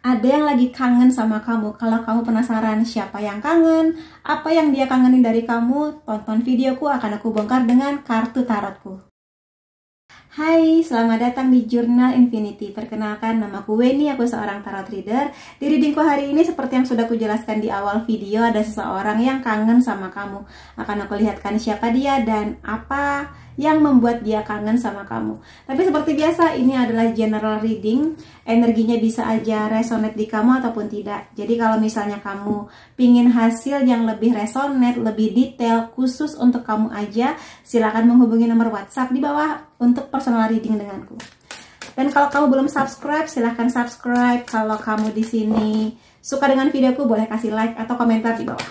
ada yang lagi kangen sama kamu. Kalau kamu penasaran siapa yang kangen, apa yang dia kangenin dari kamu, tonton videoku, akan aku bongkar dengan kartu tarotku. Hai, selamat datang di Jurnal Infinity. Perkenalkan, namaku Weni, aku seorang tarot reader. Di readingku hari ini, seperti yang sudah kujelaskan di awal video, ada seseorang yang kangen sama kamu. Akan aku lihatkan siapa dia dan apa yang membuat dia kangen sama kamu. Tapi seperti biasa, ini adalah general reading. Energinya bisa aja resonate di kamu ataupun tidak. Jadi kalau misalnya kamu pingin hasil yang lebih resonate, lebih detail, khusus untuk kamu aja, silakan menghubungi nomor WhatsApp di bawah untuk personal reading denganku. Dan kalau kamu belum subscribe, silahkan subscribe. Kalau kamu di sini suka dengan videoku, boleh kasih like atau komentar di bawah.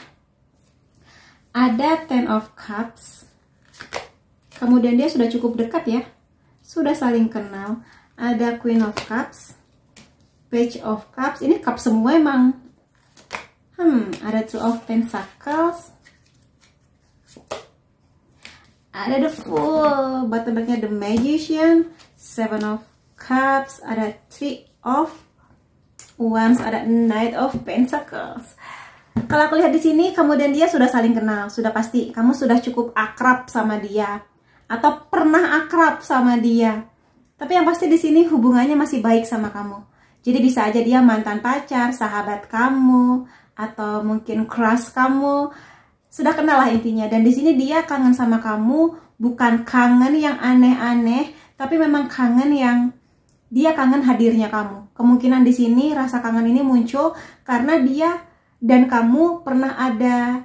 Ada Ten of Cups. Kemudian dia sudah cukup dekat ya, sudah saling kenal. Ada Queen of Cups, Page of Cups. Ini cup semua emang. Ada Two of Pentacles. Ada The Fool, bottom backnya The Magician, Seven of Cups, ada Three of Wands, ada Knight of Pentacles. Kalau aku lihat di sini, kemudian dia sudah saling kenal, sudah pasti kamu sudah cukup akrab sama dia atau pernah akrab sama dia. Tapi yang pasti di sini hubungannya masih baik sama kamu. Jadi bisa aja dia mantan pacar, sahabat kamu, atau mungkin crush kamu. Sudah kenal lah intinya. Dan di sini dia kangen sama kamu, bukan kangen yang aneh-aneh, tapi memang kangen yang dia kangen hadirnya kamu. Kemungkinan di sini rasa kangen ini muncul karena dia dan kamu pernah ada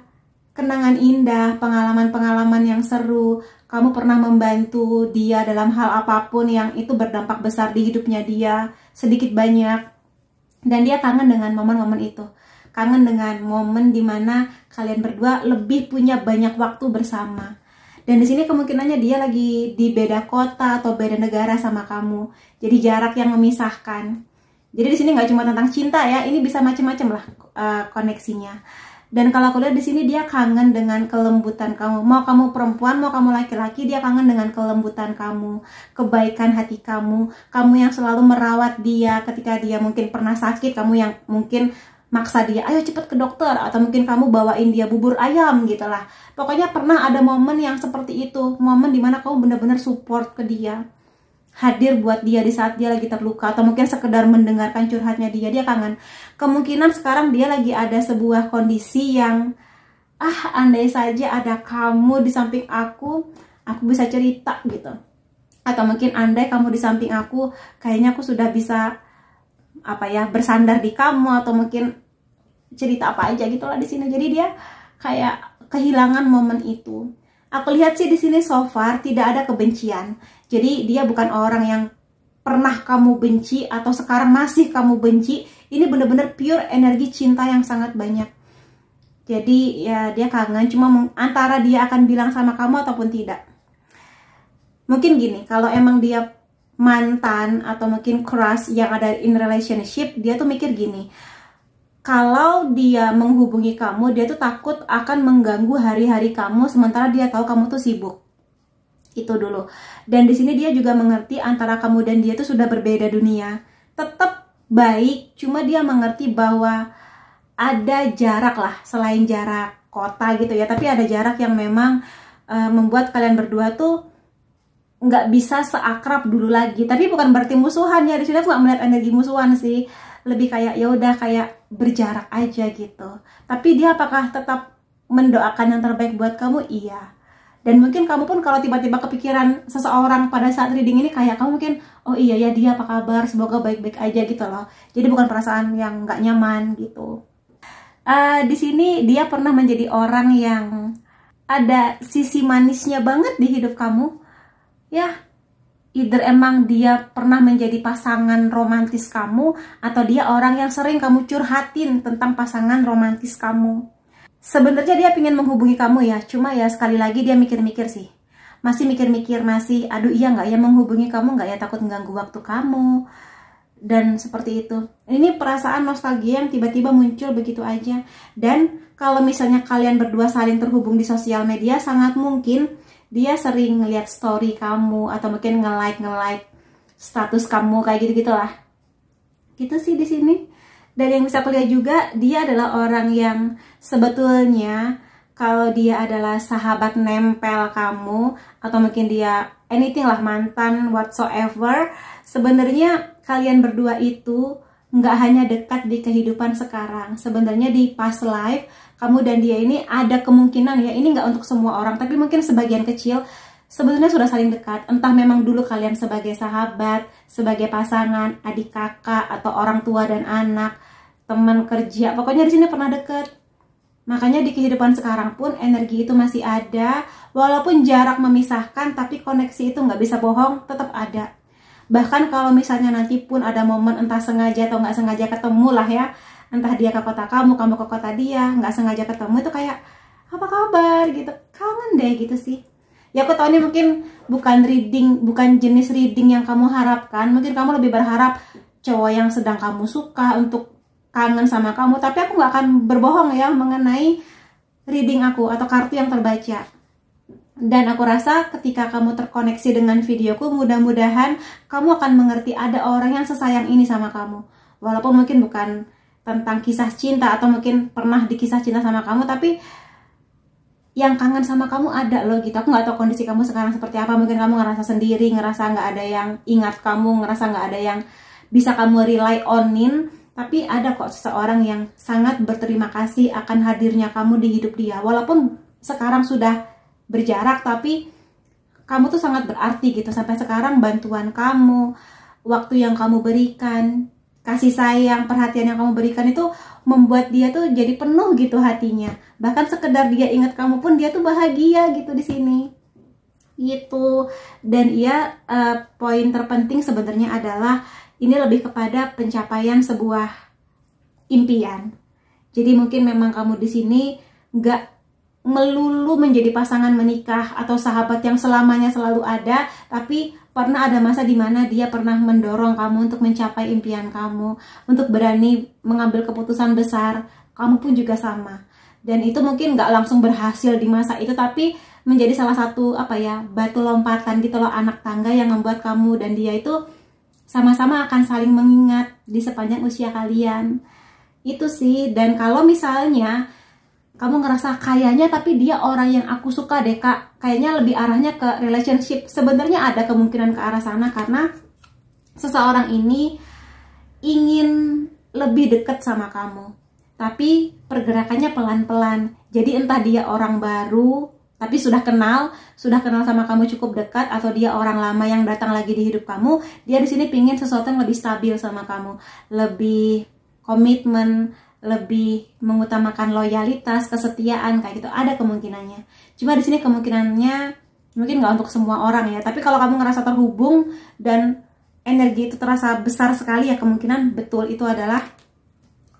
kenangan indah, pengalaman-pengalaman yang seru. Kamu pernah membantu dia dalam hal apapun yang itu berdampak besar di hidupnya dia, sedikit banyak. Dan dia kangen dengan momen-momen itu. Kangen dengan momen dimana kalian berdua lebih punya banyak waktu bersama. Dan di sini kemungkinannya dia lagi di beda kota atau beda negara sama kamu. Jadi jarak yang memisahkan. Jadi di sini nggak cuma tentang cinta ya, ini bisa macam-macam lah koneksinya. Dan kalau aku lihat di sini dia kangen dengan kelembutan kamu. Mau kamu perempuan, mau kamu laki-laki, dia kangen dengan kelembutan kamu, kebaikan hati kamu, kamu yang selalu merawat dia ketika dia mungkin pernah sakit, kamu yang mungkin maksa dia, ayo cepet ke dokter, atau mungkin kamu bawain dia bubur ayam gitu lah. Pokoknya pernah ada momen yang seperti itu, momen dimana kamu benar-benar support ke dia, hadir buat dia di saat dia lagi terluka, atau mungkin sekedar mendengarkan curhatnya dia kangen. Kemungkinan sekarang dia lagi ada sebuah kondisi yang andai saja ada kamu di samping aku bisa cerita gitu. Atau mungkin andai kamu di samping aku, kayaknya aku sudah bisa bersandar di kamu, atau mungkin cerita apa aja gitu lah di sini. Jadi dia kayak kehilangan momen itu. Aku lihat sih di sini so far tidak ada kebencian. Jadi dia bukan orang yang pernah kamu benci atau sekarang masih kamu benci. Ini bener-bener pure energi cinta yang sangat banyak. Jadi ya dia kangen, cuma antara dia akan bilang sama kamu ataupun tidak. Mungkin gini, kalau emang dia mantan atau mungkin crush yang ada in relationship, dia tuh mikir gini, kalau dia menghubungi kamu, dia tuh takut akan mengganggu hari-hari kamu, sementara dia tahu kamu tuh sibuk. Itu dulu. Dan di sini dia juga mengerti antara kamu dan dia tuh sudah berbeda dunia. Tetap baik, cuma dia mengerti bahwa ada jarak lah, selain jarak kota gitu ya, tapi ada jarak yang memang membuat kalian berdua tuh nggak bisa seakrab dulu lagi. Tapi bukan berarti musuhan ya, di sini aku nggak melihat energi musuhan sih, lebih kayak ya udah kayak berjarak aja gitu. Tapi dia apakah tetap mendoakan yang terbaik buat kamu? Iya. Dan mungkin kamu pun kalau tiba-tiba kepikiran seseorang pada saat reading ini, kayak kamu mungkin, oh iya ya dia apa kabar, semoga baik-baik aja gitu loh. Jadi bukan perasaan yang nggak nyaman gitu. Di sini dia pernah menjadi orang yang ada sisi manisnya banget di hidup kamu. Ya, either emang dia pernah menjadi pasangan romantis kamu, atau dia orang yang sering kamu curhatin tentang pasangan romantis kamu. Sebenarnya dia pengen menghubungi kamu ya, cuma ya sekali lagi dia mikir-mikir sih. Masih mikir-mikir, aduh iya nggak ya menghubungi kamu, nggak ya takut mengganggu waktu kamu. Dan seperti itu. Ini perasaan nostalgia yang tiba-tiba muncul begitu aja. Dan kalau misalnya kalian berdua saling terhubung di sosial media, sangat mungkin dia sering ngeliat story kamu, atau mungkin nge-like status kamu kayak gitu-gitulah. Gitu sih di sini. Dan yang bisa aku lihat juga, dia adalah orang yang sebetulnya kalau dia adalah sahabat nempel kamu, atau mungkin dia anything lah, mantan, whatsoever, sebenarnya kalian berdua itu nggak hanya dekat di kehidupan sekarang. Sebenarnya di past life, kamu dan dia ini ada kemungkinan ya, ini nggak untuk semua orang, tapi mungkin sebagian kecil, sebenarnya sudah saling dekat. Entah memang dulu kalian sebagai sahabat, sebagai pasangan, adik kakak, atau orang tua dan anak, teman kerja, pokoknya di sini pernah deket. Makanya di kehidupan sekarang pun energi itu masih ada, walaupun jarak memisahkan, tapi koneksi itu nggak bisa bohong, tetap ada. Bahkan kalau misalnya nanti pun ada momen entah sengaja atau nggak sengaja ketemu lah ya, entah dia ke kota kamu ke kota dia, nggak sengaja ketemu, itu kayak apa kabar gitu, kangen deh gitu sih. Ya aku tahu ini mungkin bukan jenis reading yang kamu harapkan. Mungkin kamu lebih berharap cowok yang sedang kamu suka untuk kangen sama kamu, tapi aku nggak akan berbohong ya mengenai reading aku atau kartu yang terbaca. Dan aku rasa ketika kamu terkoneksi dengan videoku, mudah-mudahan kamu akan mengerti ada orang yang sesayang ini sama kamu. Walaupun mungkin bukan tentang kisah cinta atau mungkin pernah dikisah cinta sama kamu, tapi yang kangen sama kamu ada loh gitu. Aku nggak tahu kondisi kamu sekarang seperti apa. Mungkin kamu ngerasa sendiri, ngerasa nggak ada yang ingat kamu, ngerasa nggak ada yang bisa kamu rely onin. Tapi ada kok seseorang yang sangat berterima kasih akan hadirnya kamu di hidup dia. Walaupun sekarang sudah berjarak, tapi kamu tuh sangat berarti gitu. Sampai sekarang bantuan kamu, waktu yang kamu berikan, kasih sayang, perhatian yang kamu berikan itu membuat dia tuh jadi penuh gitu hatinya. Bahkan sekedar dia ingat kamu pun dia tuh bahagia gitu di sini. Gitu. Dan poin terpenting sebenarnya adalah ini lebih kepada pencapaian sebuah impian. Jadi mungkin memang kamu di sini nggak melulu menjadi pasangan menikah atau sahabat yang selamanya selalu ada, tapi pernah ada masa di mana dia pernah mendorong kamu untuk mencapai impian kamu, untuk berani mengambil keputusan besar. Kamu pun juga sama. Dan itu mungkin nggak langsung berhasil di masa itu, tapi menjadi salah satu batu lompatan gitu loh, anak tangga yang membuat kamu dan dia itu sama-sama akan saling mengingat di sepanjang usia kalian. Itu sih. Dan kalau misalnya kamu ngerasa kayaknya tapi dia orang yang aku suka deh kak, kayaknya lebih arahnya ke relationship, sebenarnya ada kemungkinan ke arah sana karena seseorang ini ingin lebih dekat sama kamu, tapi pergerakannya pelan-pelan. Jadi entah dia orang baru tapi sudah kenal sama kamu cukup dekat, atau dia orang lama yang datang lagi di hidup kamu, dia di sini pingin sesuatu yang lebih stabil sama kamu, lebih komitmen, lebih mengutamakan loyalitas, kesetiaan kayak gitu. Ada kemungkinannya. Cuma di sini kemungkinannya mungkin nggak untuk semua orang ya. Tapi kalau kamu ngerasa terhubung dan energi itu terasa besar sekali, ya kemungkinan betul itu adalah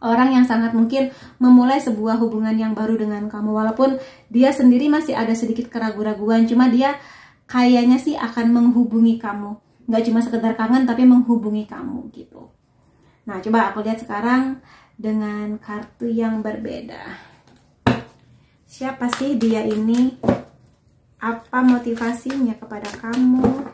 orang yang sangat mungkin memulai sebuah hubungan yang baru dengan kamu. Walaupun dia sendiri masih ada sedikit keraguan-raguan, cuma dia kayaknya sih akan menghubungi kamu. Nggak cuma sekedar kangen, tapi menghubungi kamu gitu. Nah, coba aku lihat sekarang dengan kartu yang berbeda. Siapa sih dia ini? Apa motivasinya kepada kamu?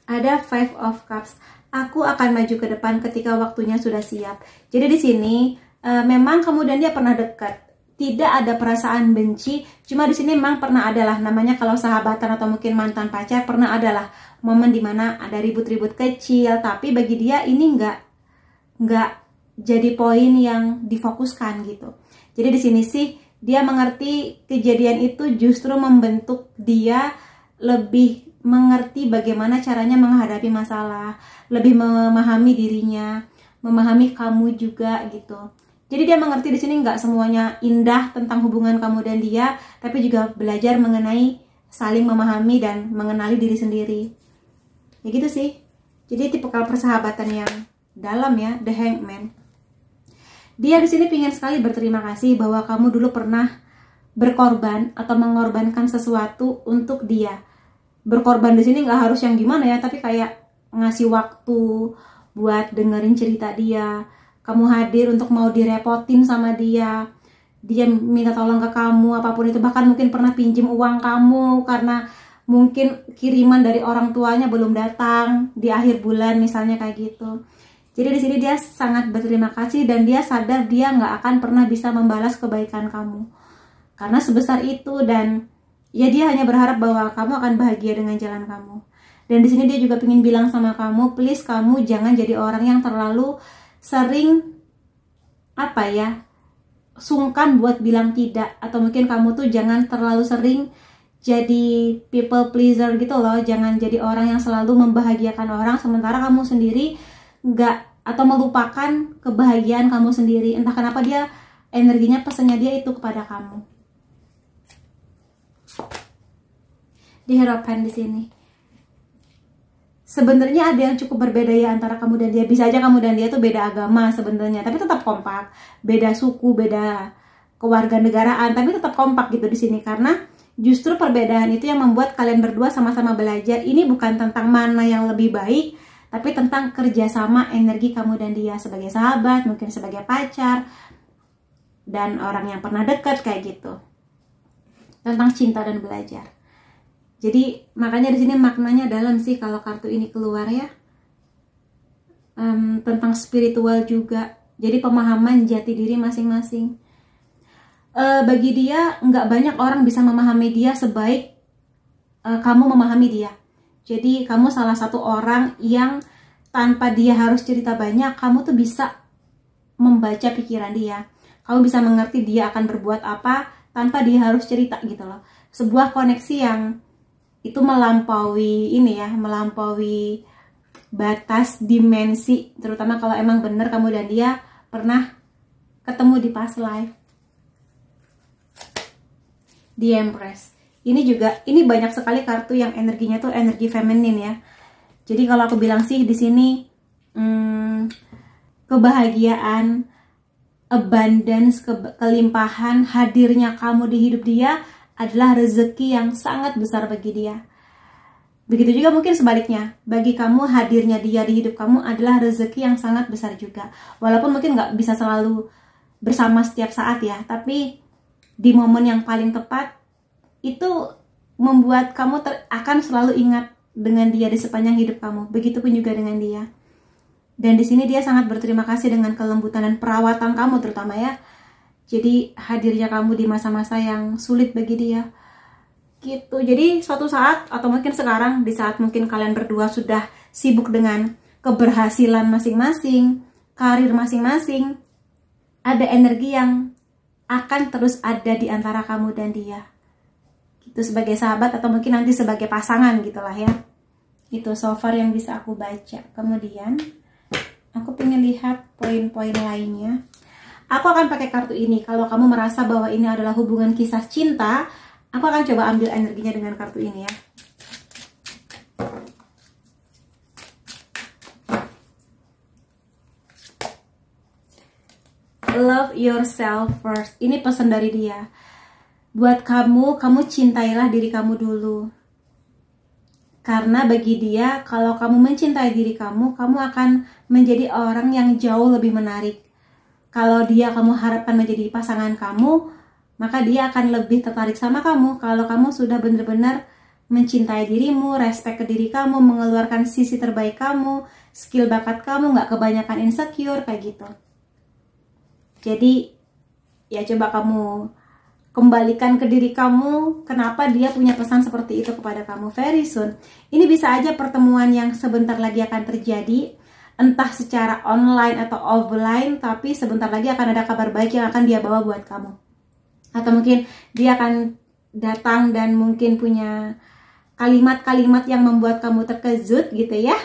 Ada Five of Cups. Aku akan maju ke depan ketika waktunya sudah siap. Jadi di sini memang kamu dan dia pernah dekat. Tidak ada perasaan benci. Cuma di sini memang pernah adalah namanya kalau sahabatan atau mungkin mantan pacar, pernah adalah momen dimana ada ribut-ribut kecil. Tapi bagi dia ini nggak jadi poin yang difokuskan gitu. Jadi di sini sih dia mengerti kejadian itu justru membentuk dia lebih mengerti bagaimana caranya menghadapi masalah, lebih memahami dirinya, memahami kamu juga gitu. Jadi dia mengerti di sini nggak semuanya indah tentang hubungan kamu dan dia, tapi juga belajar mengenai saling memahami dan mengenali diri sendiri. Ya gitu sih. Jadi tipikal persahabatan yang dalam ya, The Hangman. Dia di sini pingin sekali berterima kasih bahwa kamu dulu pernah berkorban atau mengorbankan sesuatu untuk dia. Berkorban di sini nggak harus yang gimana ya, tapi kayak ngasih waktu buat dengerin cerita dia. Kamu hadir untuk mau direpotin sama dia. Dia minta tolong ke kamu apapun itu, bahkan mungkin pernah pinjem uang kamu karena mungkin kiriman dari orang tuanya belum datang di akhir bulan misalnya kayak gitu. Jadi di sini dia sangat berterima kasih dan dia sadar dia nggak akan pernah bisa membalas kebaikan kamu karena sebesar itu, dan ya dia hanya berharap bahwa kamu akan bahagia dengan jalan kamu. Dan di sini dia juga ingin bilang sama kamu, please kamu jangan jadi orang yang terlalu sering sungkan buat bilang tidak, atau mungkin kamu tuh jangan terlalu sering jadi people pleaser gitu loh. Jangan jadi orang yang selalu membahagiakan orang sementara kamu sendiri nggak, atau melupakan kebahagiaan kamu sendiri. Entah kenapa dia energinya, pesannya dia itu kepada kamu. Di harapan di sini sebenarnya ada yang cukup berbeda ya antara kamu dan dia. Bisa aja kamu dan dia tuh beda agama sebenarnya, tapi tetap kompak. Beda suku, beda kewarganegaraan, tapi tetap kompak gitu di sini. Karena justru perbedaan itu yang membuat kalian berdua sama-sama belajar. Ini bukan tentang mana yang lebih baik, tapi tentang kerjasama energi kamu dan dia sebagai sahabat, mungkin sebagai pacar, dan orang yang pernah dekat kayak gitu. Tentang cinta dan belajar. Jadi makanya di sini maknanya dalam sih kalau kartu ini keluar ya. Tentang spiritual juga. Jadi pemahaman jati diri masing-masing. Bagi dia nggak banyak orang bisa memahami dia sebaik kamu memahami dia. Jadi kamu salah satu orang yang tanpa dia harus cerita banyak, kamu tuh bisa membaca pikiran dia. Kamu bisa mengerti dia akan berbuat apa tanpa dia harus cerita gitu loh. Sebuah koneksi yang itu melampaui melampaui batas dimensi, terutama kalau emang bener kamu dan dia pernah ketemu di past life. The Empress. Ini banyak sekali kartu yang energinya tuh energi feminin ya. Jadi kalau aku bilang sih di sini kebahagiaan, abundance, kelimpahan, hadirnya kamu di hidup dia adalah rezeki yang sangat besar bagi dia. Begitu juga mungkin sebaliknya, bagi kamu hadirnya dia di hidup kamu adalah rezeki yang sangat besar juga. Walaupun mungkin nggak bisa selalu bersama setiap saat ya, tapi di momen yang paling tepat itu membuat kamu akan selalu ingat dengan dia di sepanjang hidup kamu. Begitupun juga dengan dia. Dan di sini dia sangat berterima kasih dengan kelembutan dan perawatan kamu terutama ya. Jadi hadirnya kamu di masa-masa yang sulit bagi dia. Gitu. Jadi suatu saat atau mungkin sekarang, di saat mungkin kalian berdua sudah sibuk dengan keberhasilan masing-masing, karir masing-masing, ada energi yang akan terus ada di antara kamu dan dia. Gitu, sebagai sahabat atau mungkin nanti sebagai pasangan gitulah ya. Itu so far yang bisa aku baca. Kemudian aku pengen lihat poin-poin lainnya. Aku akan pakai kartu ini. Kalau kamu merasa bahwa ini adalah hubungan kisah cinta, aku akan coba ambil energinya dengan kartu ini ya. Love yourself first. Ini pesan dari dia. Buat kamu cintailah diri kamu dulu. Karena bagi dia, kalau kamu mencintai diri kamu akan menjadi orang yang jauh lebih menarik. Kalau dia kamu harapkan menjadi pasangan kamu, maka dia akan lebih tertarik sama kamu. Kalau kamu sudah benar-benar mencintai dirimu, respect ke diri kamu, mengeluarkan sisi terbaik kamu, skill bakat kamu, nggak kebanyakan insecure, kayak gitu. Jadi, ya coba kamu kembalikan ke diri kamu, kenapa dia punya pesan seperti itu kepada kamu very soon. Ini bisa aja pertemuan yang sebentar lagi akan terjadi, entah secara online atau offline, tapi sebentar lagi akan ada kabar baik yang akan dia bawa buat kamu. Atau mungkin dia akan datang dan mungkin punya kalimat-kalimat yang membuat kamu terkejut gitu ya.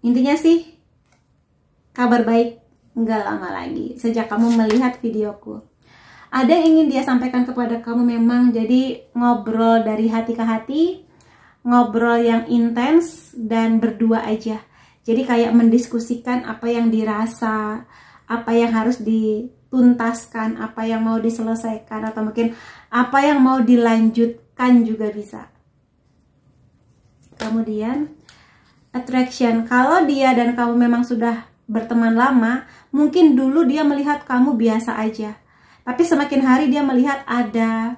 Intinya sih, kabar baik nggak lama lagi sejak kamu melihat videoku. Ada yang ingin dia sampaikan kepada kamu memang, jadi ngobrol dari hati ke hati, ngobrol yang intens dan berdua aja. Jadi kayak mendiskusikan apa yang dirasa, apa yang harus dituntaskan, apa yang mau diselesaikan, atau mungkin apa yang mau dilanjutkan juga bisa. Kemudian attraction, kalau dia dan kamu memang sudah berteman lama, mungkin dulu dia melihat kamu biasa aja. Tapi semakin hari dia melihat ada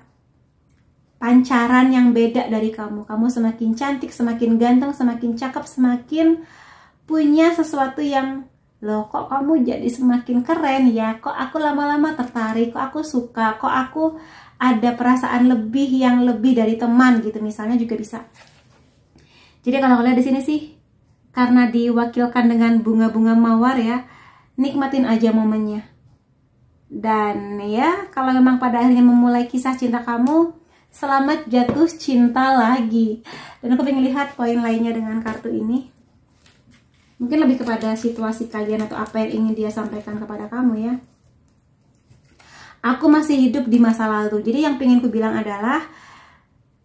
pancaran yang beda dari kamu. Kamu semakin cantik, semakin ganteng, semakin cakep, semakin punya sesuatu yang loh kok kamu jadi semakin keren ya, kok aku lama-lama tertarik, kok aku suka, kok aku ada perasaan lebih yang lebih dari teman gitu misalnya juga bisa. Jadi kalau kalian di sini sih karena diwakilkan dengan bunga-bunga mawar ya, nikmatin aja momennya. Dan ya kalau memang pada akhirnya memulai kisah cinta kamu, selamat jatuh cinta lagi. Dan aku pengen lihat poin lainnya dengan kartu ini. Mungkin lebih kepada situasi kalian atau apa yang ingin dia sampaikan kepada kamu ya. Aku masih hidup di masa lalu. Jadi yang pengen ku bilang adalah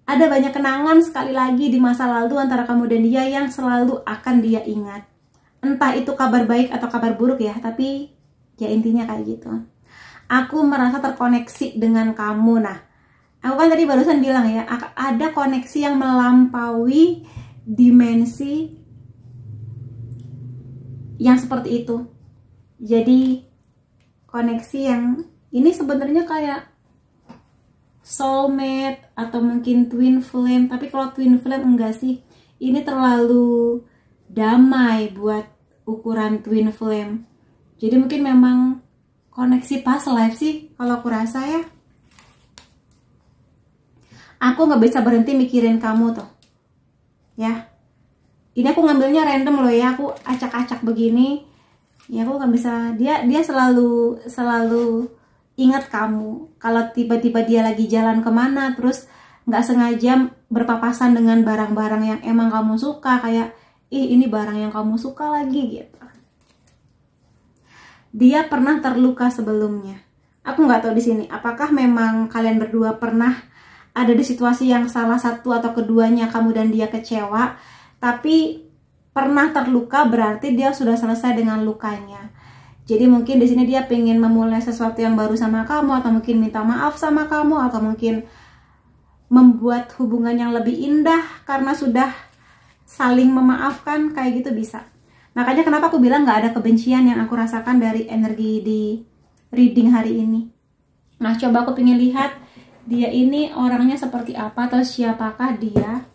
ada banyak kenangan sekali lagi di masa lalu antara kamu dan dia yang selalu akan dia ingat. Entah itu kabar baik atau kabar buruk ya, tapi ya intinya kayak gitu. Aku merasa terkoneksi dengan kamu. Nah, aku kan tadi barusan bilang ya, ada koneksi yang melampaui dimensi yang seperti itu. Jadi koneksi yang ini sebenarnya kayak soulmate atau mungkin twin flame, tapi kalau twin flame enggak sih, ini terlalu damai buat ukuran twin flame. Jadi mungkin memang koneksi past life sih kalau aku rasa ya. Aku nggak bisa berhenti mikirin kamu tuh ya. Ini aku ngambilnya random loh ya, aku acak-acak begini ya, aku nggak bisa. Dia selalu ingat kamu. Kalau tiba-tiba dia lagi jalan kemana terus nggak sengaja berpapasan dengan barang-barang yang emang kamu suka, kayak ih ini barang yang kamu suka lagi gitu. Dia pernah terluka sebelumnya. Aku nggak tahu di sini apakah memang kalian berdua pernah ada di situasi yang salah satu atau keduanya kamu dan dia kecewa, tapi pernah terluka berarti dia sudah selesai dengan lukanya. Jadi mungkin di sini dia pengen memulai sesuatu yang baru sama kamu, atau mungkin minta maaf sama kamu, atau mungkin membuat hubungan yang lebih indah karena sudah saling memaafkan, kayak gitu bisa. Makanya kenapa aku bilang nggak ada kebencian yang aku rasakan dari energi di reading hari ini. Nah, coba aku pengen lihat dia ini orangnya seperti apa atau siapakah dia.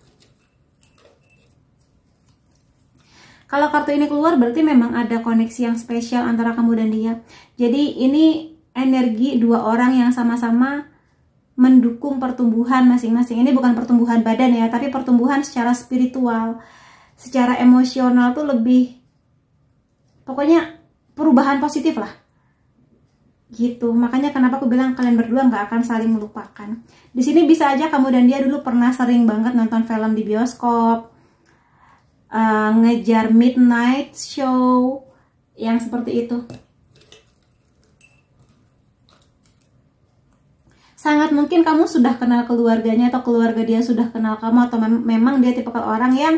Kalau kartu ini keluar berarti memang ada koneksi yang spesial antara kamu dan dia. Jadi ini energi dua orang yang sama-sama mendukung pertumbuhan masing-masing. Ini bukan pertumbuhan badan ya, tapi pertumbuhan secara spiritual, secara emosional tuh lebih, pokoknya perubahan positif lah. Gitu. Makanya kenapa aku bilang kalian berdua nggak akan saling melupakan. Di sini bisa aja kamu dan dia dulu pernah sering banget nonton film di bioskop, ngejar midnight show yang seperti itu. Sangat mungkin kamu sudah kenal keluarganya atau keluarga dia sudah kenal kamu, atau memang dia tipe orang yang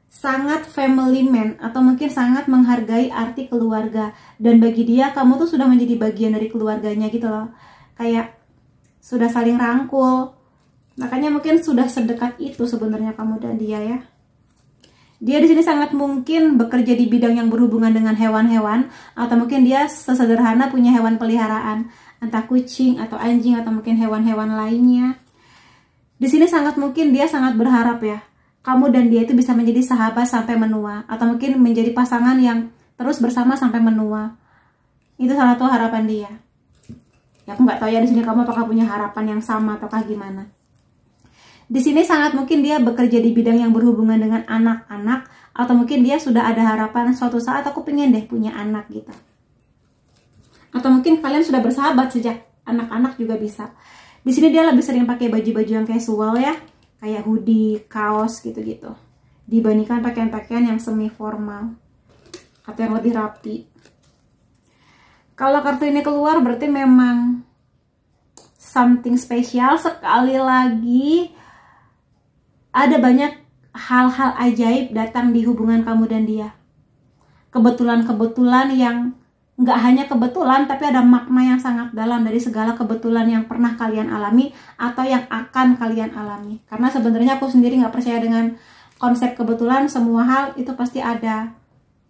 sangat family man atau mungkin sangat menghargai arti keluarga, dan bagi dia kamu tuh sudah menjadi bagian dari keluarganya gitu loh, kayak sudah saling rangkul. Makanya mungkin sudah sedekat itu sebenarnya kamu dan dia ya. Dia di sini sangat mungkin bekerja di bidang yang berhubungan dengan hewan-hewan, atau mungkin dia sesederhana punya hewan peliharaan, entah kucing atau anjing atau mungkin hewan-hewan lainnya. Di sini sangat mungkin dia sangat berharap ya, kamu dan dia itu bisa menjadi sahabat sampai menua, atau mungkin menjadi pasangan yang terus bersama sampai menua. Itu salah satu harapan dia. Ya aku nggak tahu ya di sini kamu apakah punya harapan yang sama ataukah gimana. Di sini sangat mungkin dia bekerja di bidang yang berhubungan dengan anak-anak, atau mungkin dia sudah ada harapan suatu saat aku pengen deh punya anak gitu. Atau mungkin kalian sudah bersahabat sejak anak-anak juga bisa. Di sini dia lebih sering pakai baju-baju yang casual ya, kayak hoodie, kaos gitu-gitu, dibandingkan pakaian-pakaian yang semi formal atau yang lebih rapi. Kalau kartu ini keluar berarti memang something spesial. Sekali lagi ada banyak hal-hal ajaib datang di hubungan kamu dan dia. Kebetulan-kebetulan yang nggak hanya kebetulan, tapi ada makna yang sangat dalam dari segala kebetulan yang pernah kalian alami atau yang akan kalian alami. Karena sebenarnya aku sendiri nggak percaya dengan konsep kebetulan. Semua hal itu pasti ada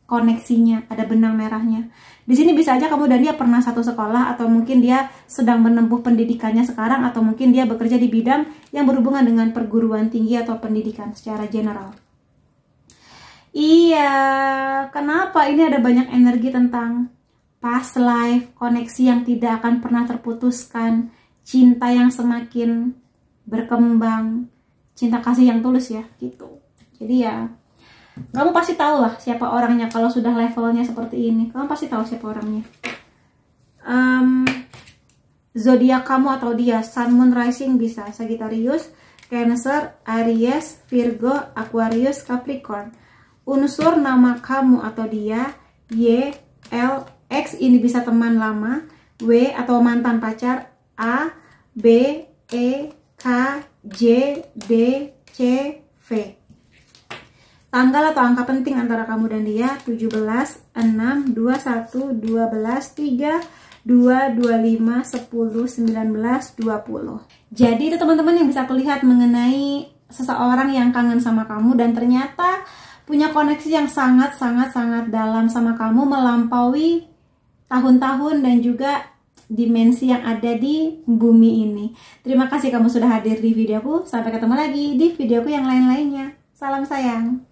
koneksinya, ada benang merahnya. Di sini bisa aja kamu dan dia pernah satu sekolah, atau mungkin dia sedang menempuh pendidikannya sekarang, atau mungkin dia bekerja di bidang yang berhubungan dengan perguruan tinggi atau pendidikan secara general. Iya, kenapa? Ini ada banyak energi tentang past life, koneksi yang tidak akan pernah terputuskan, cinta yang semakin berkembang, cinta kasih yang tulus ya, gitu. Jadi ya, kamu pasti tahu lah siapa orangnya kalau sudah levelnya seperti ini. Kamu pasti tahu siapa orangnya. Zodiak kamu atau dia, Sun, Moon, Rising bisa Sagittarius, Cancer, Aries, Virgo, Aquarius, Capricorn. Unsur nama kamu atau dia, Y, L, X ini bisa teman lama, W atau mantan pacar, A, B, E, K, J, D, C, V. Tanggal atau angka penting antara kamu dan dia, 17, 6, 21, 12, 3, 2, 25, 10, 19, 20. Jadi itu teman-teman yang bisa kulihat mengenai seseorang yang kangen sama kamu dan ternyata punya koneksi yang sangat dalam sama kamu, melampaui tahun-tahun dan juga dimensi yang ada di bumi ini. Terima kasih kamu sudah hadir di videoku. Sampai ketemu lagi di videoku yang lain-lainnya. Salam sayang.